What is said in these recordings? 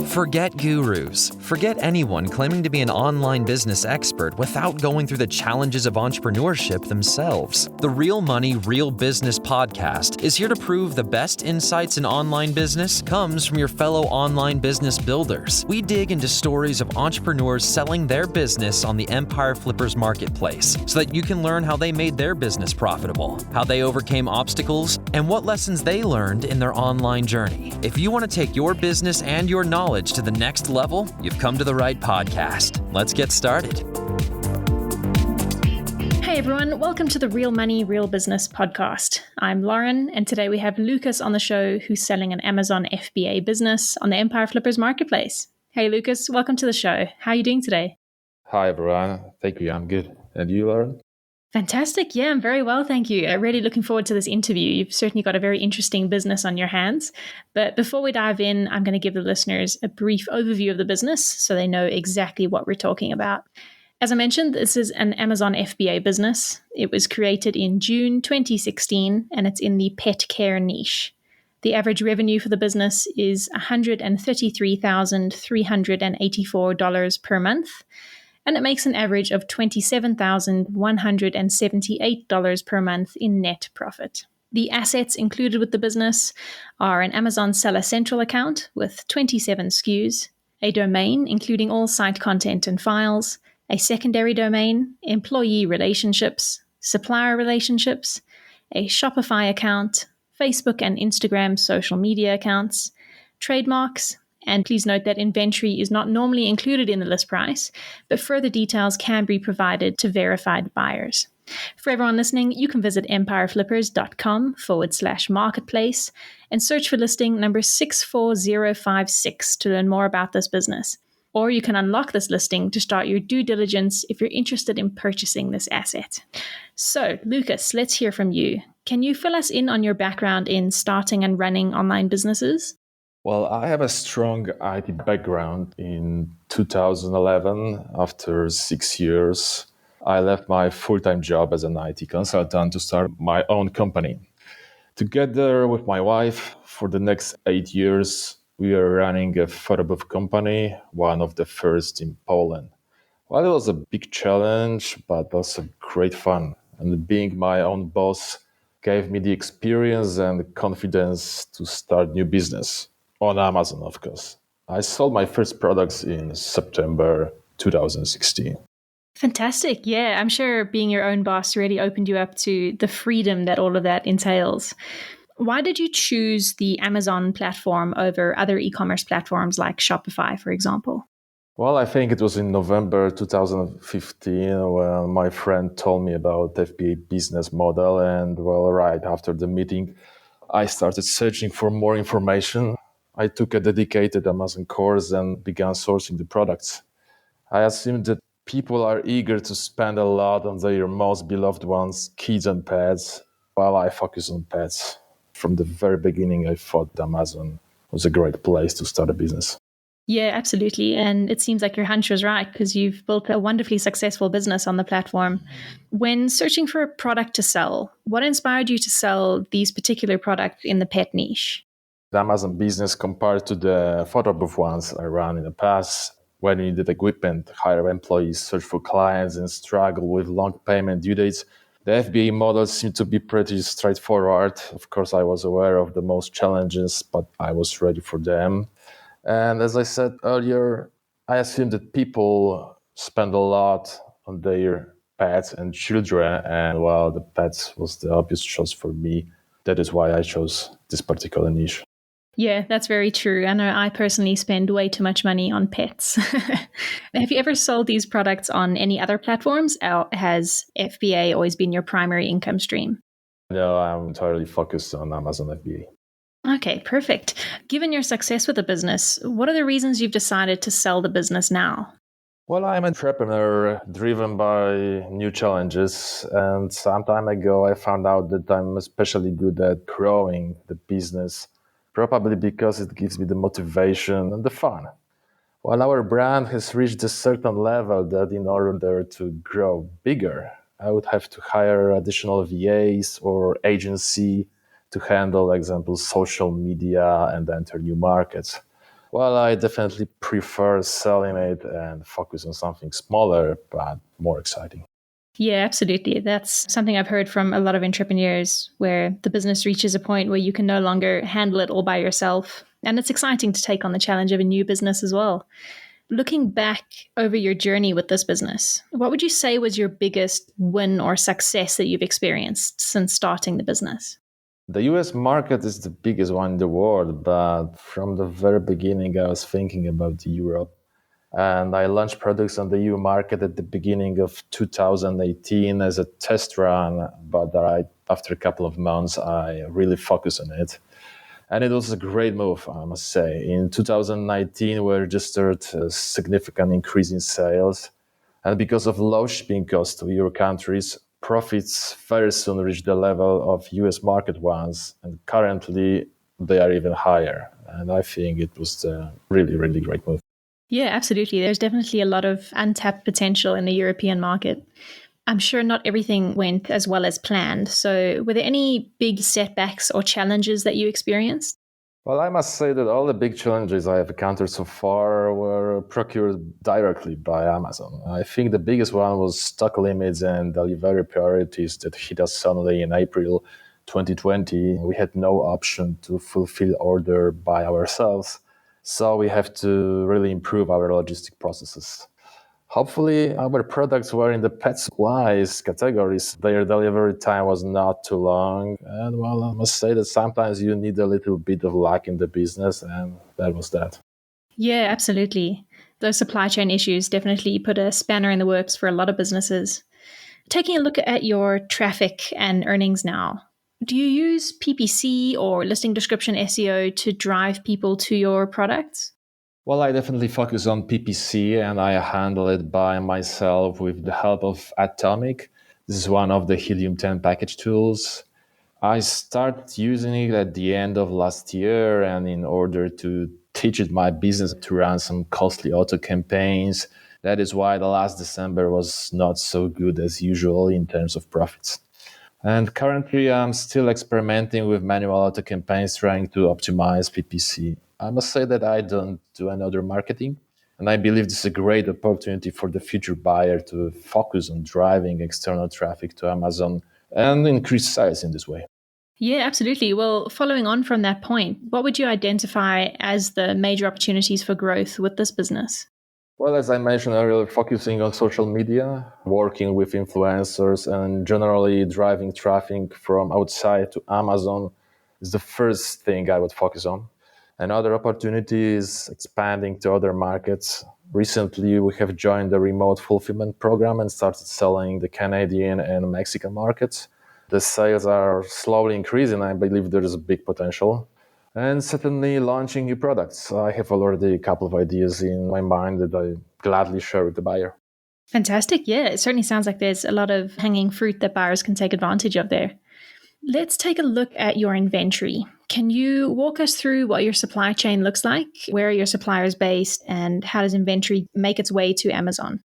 Forget gurus. Forget anyone claiming to be an online business expert without going through the challenges of entrepreneurship themselves. The Real Money, Real Business podcast is here to prove the best insights in online business comes from your fellow online business builders. We dig into stories of entrepreneurs selling their business on the Empire Flippers marketplace so that you can learn how they made their business profitable, how they overcame obstacles, and what lessons they learned in their online journey. If you want to take your business and your knowledge to the next level, you've come to the right podcast. Let's get started. Hey everyone, welcome to the Real Money, Real Business podcast. I'm Lauren, and today we have Lucas on the show who's selling an Amazon FBA business on the Empire Flippers marketplace. Hey Lucas, welcome to the show. How are you doing today? Hi everyone, thank you, I'm good. And you, Lauren? Fantastic. Yeah, I'm very well, thank you. I'm really looking forward to this interview. You've certainly got a very interesting business on your hands. But before we dive in, I'm going to give the listeners a brief overview of the business so they know exactly what we're talking about. As I mentioned, this is an Amazon FBA business. It was created in June 2016, and it's in the pet care niche. The average revenue for the business is $133,384 per month, and it makes an average of $27,178 per month in net profit. The assets included with the business are an Amazon Seller Central account with 27 SKUs, a domain including all site content and files, a secondary domain, employee relationships, supplier relationships, a Shopify account, Facebook and Instagram social media accounts, trademarks, and please note that inventory is not normally included in the list price, but further details can be provided to verified buyers. For everyone listening, you can visit empireflippers.com/marketplace and search for listing number 64056 to learn more about this business. Or you can unlock this listing to start your due diligence if you're interested in purchasing this asset. So, Lucas, let's hear from you. Can you fill us in on your background in starting and running online businesses? Well, I have a strong IT background. In 2011, after 6 years, I left my full-time job as an IT consultant to start my own company. Together with my wife, for the next 8 years, we are running a photo booth company, one of the first in Poland. Well, it was a big challenge, but also great fun. And being my own boss gave me the experience and confidence to start new business. On Amazon, of course. I sold my first products in September 2016. Fantastic. Yeah, I'm sure being your own boss really opened you up to the freedom that all of that entails. Why did you choose the Amazon platform over other e-commerce platforms like Shopify, for example? Well, I think it was in November 2015 when my friend told me about FBA business model. And well, right after the meeting, I started searching for more information. I took a dedicated Amazon course and began sourcing the products. I assumed that people are eager to spend a lot on their most beloved ones, kids and pets, while I focus on pets. From the very beginning, I thought Amazon was a great place to start a business. Yeah, absolutely. And it seems like your hunch was right because you've built a wonderfully successful business on the platform. When searching for a product to sell, what inspired you to sell these particular products in the pet niche? The Amazon business compared to the photo booth ones I ran in the past, when you needed equipment, hire employees, search for clients, and struggle with long payment due dates, the FBA model seemed to be pretty straightforward. Of course, I was aware of the most challenges, but I was ready for them. And as I said earlier, I assumed that people spend a lot on their pets and children, and while the pets was the obvious choice for me, that is why I chose this particular niche. Yeah, that's very true. I know I personally spend way too much money on pets. Have you ever sold these products on any other platforms, or has FBA always been your primary income stream? No, I'm entirely focused on Amazon FBA. Okay, perfect. Given your success with the business, what are the reasons you've decided to sell the business now? Well, I'm an entrepreneur driven by new challenges. And some time ago, I found out that I'm especially good at growing the business, probably because it gives me the motivation and the fun. While our brand has reached a certain level that in order to grow bigger, I would have to hire additional VAs or agency to handle, example, social media and enter new markets. Well, I definitely prefer selling it and focus on something smaller but more exciting. Yeah, absolutely. That's something I've heard from a lot of entrepreneurs where the business reaches a point where you can no longer handle it all by yourself. And it's exciting to take on the challenge of a new business as well. Looking back over your journey with this business, what would you say was your biggest win or success that you've experienced since starting the business? The US market is the biggest one in the world, but from the very beginning, I was thinking about Europe. And I launched products on the EU market at the beginning of 2018 as a test run. But after a couple of months, I really focused on it. And it was a great move, I must say. In 2019, we registered a significant increase in sales. And because of low shipping costs to Euro countries, profits very soon reached the level of US market ones. And currently, they are even higher. And I think it was a really, really great move. Yeah, absolutely. There's definitely a lot of untapped potential in the European market. I'm sure not everything went as well as planned. So, were there any big setbacks or challenges that you experienced? Well, I must say that all the big challenges I have encountered so far were procured directly by Amazon. I think the biggest one was stock limits and delivery priorities that hit us suddenly in April 2020. We had no option to fulfill order by ourselves, so we have to really improve our logistic processes. Hopefully, our products were in the pet supplies categories. Their delivery time was not too long. And well, I must say that sometimes you need a little bit of luck in the business, and that was that. Yeah, absolutely. Those supply chain issues definitely put a spanner in the works for a lot of businesses. Taking a look at your traffic and earnings now, do you use PPC or listing description SEO to drive people to your products? Well, I definitely focus on PPC and I handle it by myself with the help of Atomic. This is one of the Helium 10 package tools. I started using it at the end of last year, and in order to teach it my business to run some costly auto campaigns, that is why the last December was not so good as usual in terms of profits. And currently, I'm still experimenting with manual auto campaigns, trying to optimize PPC. I must say that I don't do another marketing, and I believe this is a great opportunity for the future buyer to focus on driving external traffic to Amazon and increase sales in this way. Yeah, absolutely. Well, following on from that point, what would you identify as the major opportunities for growth with this business? Well, as I mentioned earlier, focusing on social media, working with influencers, and generally driving traffic from outside to Amazon is the first thing I would focus on. Another opportunity is expanding to other markets. Recently, we have joined the remote fulfillment program and started selling the Canadian and Mexican markets. The sales are slowly increasing. I believe there is a big potential. And certainly launching new products. I have already a couple of ideas in my mind that I gladly share with the buyer. Fantastic. Yeah, it certainly sounds like there's a lot of hanging fruit that buyers can take advantage of there. Let's take a look at your inventory. Can you walk us through what your supply chain looks like? Where are your suppliers based? And how does inventory make its way to Amazon?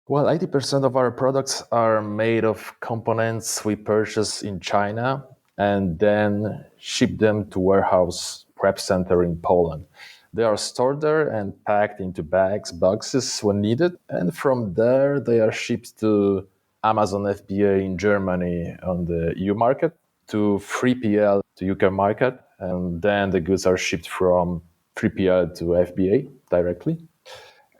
Well, 80% of our products are made of components we purchase in China and then ship them to warehouse prep center in Poland. They are stored there and packed into bags, boxes when needed. And from there, they are shipped to Amazon FBA in Germany on the EU market, to 3PL to UK market. And then the goods are shipped from 3PL to FBA directly.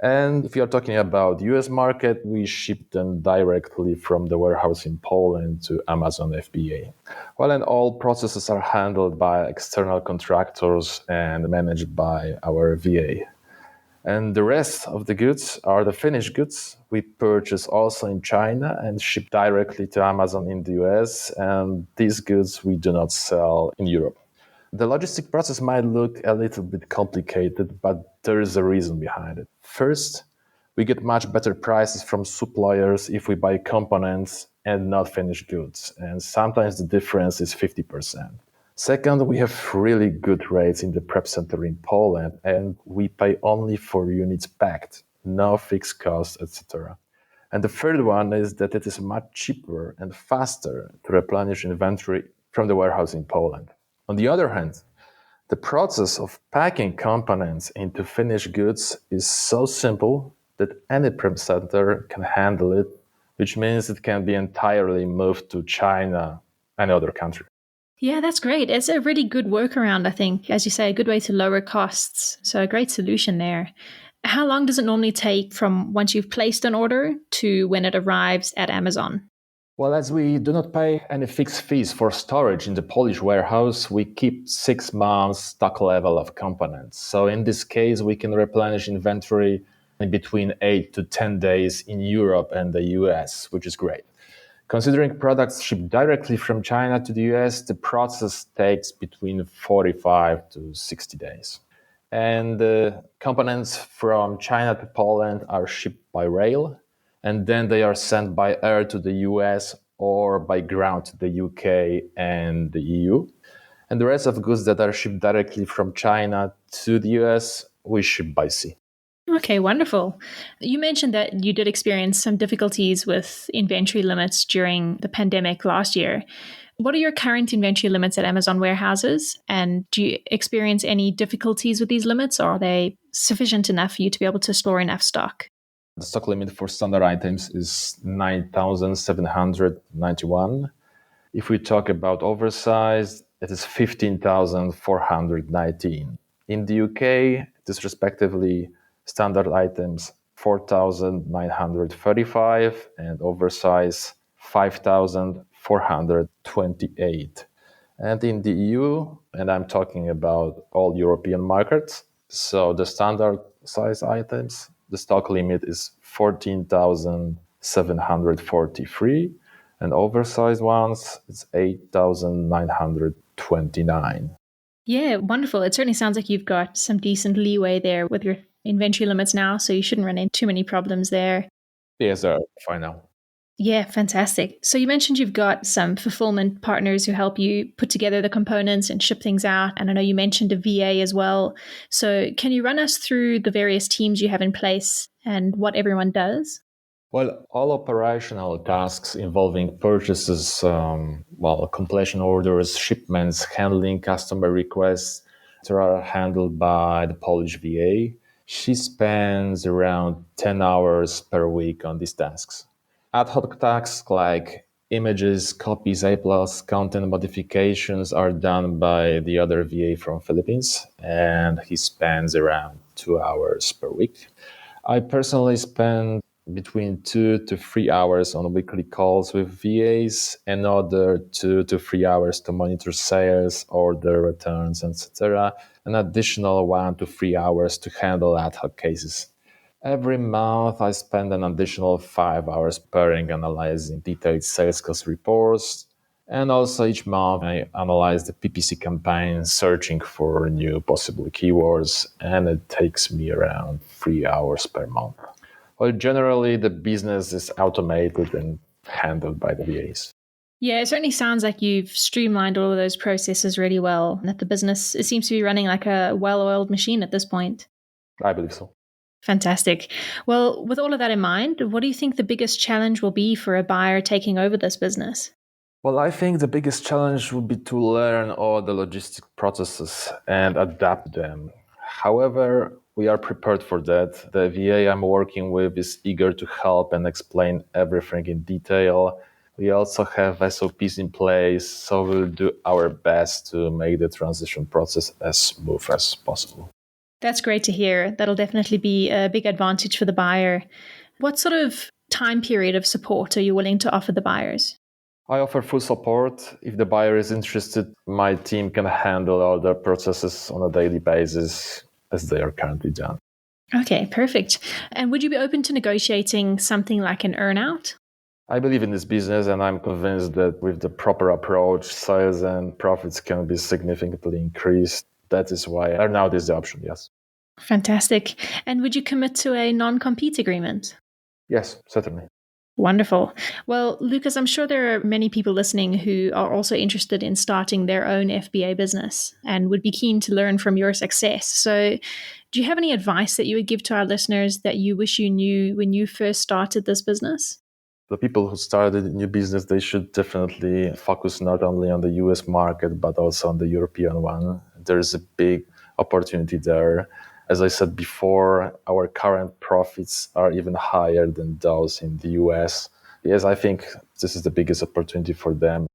And if you're talking about US market, we ship them directly from the warehouse in Poland to Amazon FBA. Well, and all processes are handled by external contractors and managed by our VA. And the rest of the goods are the finished goods we purchase also in China and ship directly to Amazon in the US. And these goods we do not sell in Europe. The logistic process might look a little bit complicated, but there is a reason behind it. First, we get much better prices from suppliers if we buy components and not finished goods, and sometimes the difference is 50%. Second, we have really good rates in the prep center in Poland, and we pay only for units packed, no fixed costs, etc. And the third one is that it is much cheaper and faster to replenish inventory from the warehouse in Poland. On the other hand, the process of packing components into finished goods is so simple that any prem center can handle it, which means it can be entirely moved to China and other countries. Yeah, that's great. It's a really good workaround, I think. As you say, a good way to lower costs. So a great solution there. How long does it normally take from once you've placed an order to when it arrives at Amazon? Well, as we do not pay any fixed fees for storage in the Polish warehouse, we keep 6 months stock level of components. So in this case, we can replenish inventory in between 8 to 10 days in Europe and the US, which is great. Considering products shipped directly from China to the US, the process takes between 45 to 60 days. And the components from China to Poland are shipped by rail, and then they are sent by air to the US or by ground to the UK and the EU. And the rest of goods that are shipped directly from China to the US, we ship by sea. Okay, wonderful. You mentioned that you did experience some difficulties with inventory limits during the pandemic last year. What are your current inventory limits at Amazon warehouses? And do you experience any difficulties with these limits, or are they sufficient enough for you to be able to store enough stock? The stock limit for standard items is 9,791. If we talk about oversized, it is 15,419. In the UK, it is respectively standard items 4,935 and oversized 5,428. And in the EU, and I'm talking about all European markets, so the standard size items, the stock limit is 14,743, and oversized ones, it's 8,929. Yeah, wonderful. It certainly sounds like you've got some decent leeway there with your inventory limits now, so you shouldn't run into too many problems there. Yes, fine now. Yeah, fantastic. So you mentioned you've got some fulfillment partners who help you put together the components and ship things out. And I know you mentioned a VA as well. So can you run us through the various teams you have in place and what everyone does? Well, all operational tasks involving purchases, completion orders, shipments, handling customer requests, are handled by the Polish VA. She spends around 10 hours per week on these tasks. Ad hoc tasks like images, copies, A+, content modifications are done by the other VA from Philippines, and he spends around 2 hours per week. I personally spend between 2 to 3 hours on weekly calls with VAs, another 2 to 3 hours to monitor sales, order returns, etc. An additional 1 to 3 hours to handle ad hoc cases. Every month, I spend an additional 5 hours preparing, analyzing detailed sales cost reports. And also each month, I analyze the PPC campaign, searching for new possible keywords, and it takes me around 3 hours per month. Well, generally, the business is automated and handled by the VAs. Yeah, it certainly sounds like you've streamlined all of those processes really well, and that the business it seems to be running like a well-oiled machine at this point. I believe so. Fantastic. Well, with all of that in mind, what do you think the biggest challenge will be for a buyer taking over this business? Well, I think the biggest challenge would be to learn all the logistic processes and adapt them. However, we are prepared for that. The VA I'm working with is eager to help and explain everything in detail. We also have SOPs in place, so we'll do our best to make the transition process as smooth as possible. That's great to hear. That'll definitely be a big advantage for the buyer. What sort of time period of support are you willing to offer the buyers? I offer full support. If the buyer is interested, my team can handle all the processes on a daily basis as they are currently done. Okay, perfect. And would you be open to negotiating something like an earnout? I believe in this business, and I'm convinced that with the proper approach, sales and profits can be significantly increased. That is why earnout is the option, yes. Fantastic. And would you commit to a non-compete agreement? Yes, certainly. Wonderful. Well, Lucas, I'm sure there are many people listening who are also interested in starting their own FBA business and would be keen to learn from your success. So, do you have any advice that you would give to our listeners that you wish you knew when you first started this business? The people who started a new business, they should definitely focus not only on the US market, but also on the European one. There's a big opportunity there. As I said before, our current profits are even higher than those in the US. Yes, I think this is the biggest opportunity for them.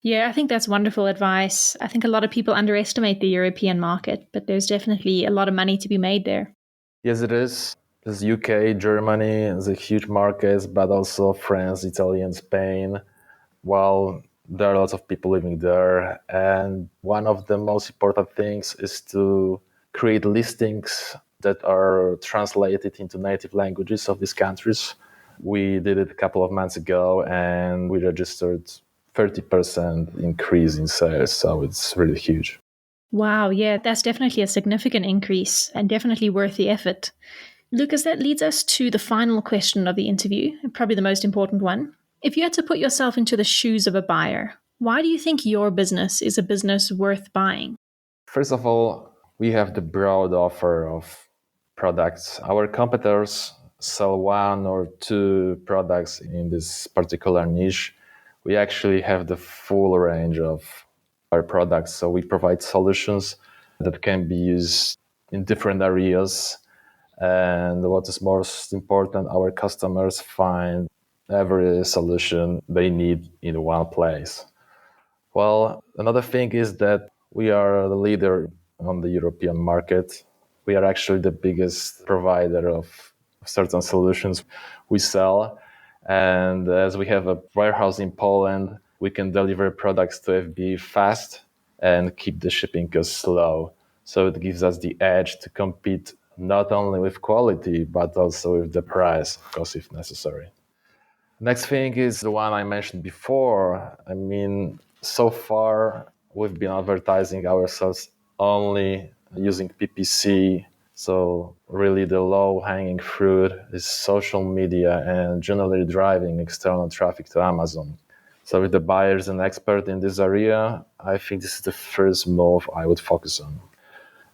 Yeah, I think that's wonderful advice. I think a lot of people underestimate the European market, but there's definitely a lot of money to be made there. Yes, it is. There's UK, Germany, the huge markets, but also France, Italy, and Spain. Well, there are lots of people living there. And one of the most important things is to create listings that are translated into native languages of these countries. We did it a couple of months ago and we registered 30% increase in sales. So it's really huge. Wow, yeah, that's definitely a significant increase and definitely worth the effort. Lucas, that leads us to the final question of the interview, and probably the most important one. If you had to put yourself into the shoes of a buyer, why do you think your business is a business worth buying? First of all, we have the broad offer of products. Our competitors sell one or two products in this particular niche. We actually have the full range of our products. So we provide solutions that can be used in different areas. And what is most important, our customers find every solution they need in one place. Well, another thing is that we are the leader on the European market. We are actually the biggest provider of certain solutions we sell. And as we have a warehouse in Poland, we can deliver products to FBA fast and keep the shipping costs low. So it gives us the edge to compete not only with quality, but also with the price, of course, if necessary. Next thing is the one I mentioned before. I mean, so far we've been advertising ourselves only using PPC. So really the low-hanging fruit is social media and generally driving external traffic to Amazon. So if the buyer is an expert in this area, I think this is the first move I would focus on.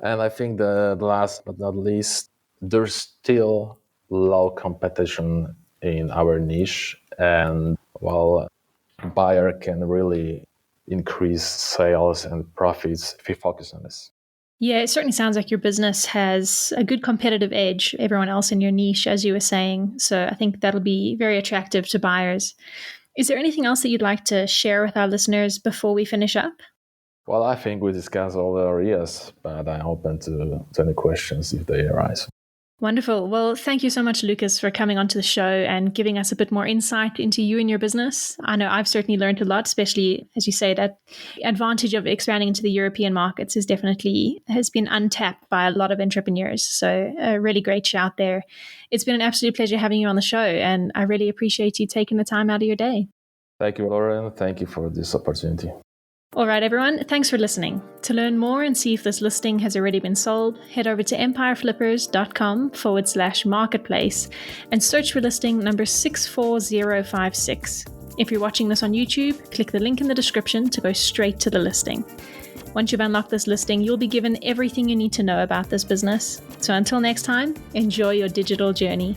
And I think the last but not least, there's still low competition in our niche. And while a buyer can really increase sales and profits if we focus on this. Yeah, it certainly sounds like your business has a good competitive edge, everyone else in your niche, as you were saying. So I think that'll be very attractive to buyers. Is there anything else that you'd like to share with our listeners before we finish up? Well, I think we discussed all the areas, but I'm open to any questions if they arise. Wonderful. Well, thank you so much, Lucas, for coming onto the show and giving us a bit more insight into you and your business. I know I've certainly learned a lot, especially, as you say, that advantage of expanding into the European markets has been untapped by a lot of entrepreneurs. So a really great shout there. It's been an absolute pleasure having you on the show, and I really appreciate you taking the time out of your day. Thank you, Lauren. Thank you for this opportunity. All right, everyone, thanks for listening. To learn more and see if this listing has already been sold, head over to empireflippers.com/marketplace and search for listing number 64056. If you're watching this on YouTube, click the link in the description to go straight to the listing. Once you've unlocked this listing, you'll be given everything you need to know about this business. So until next time, enjoy your digital journey.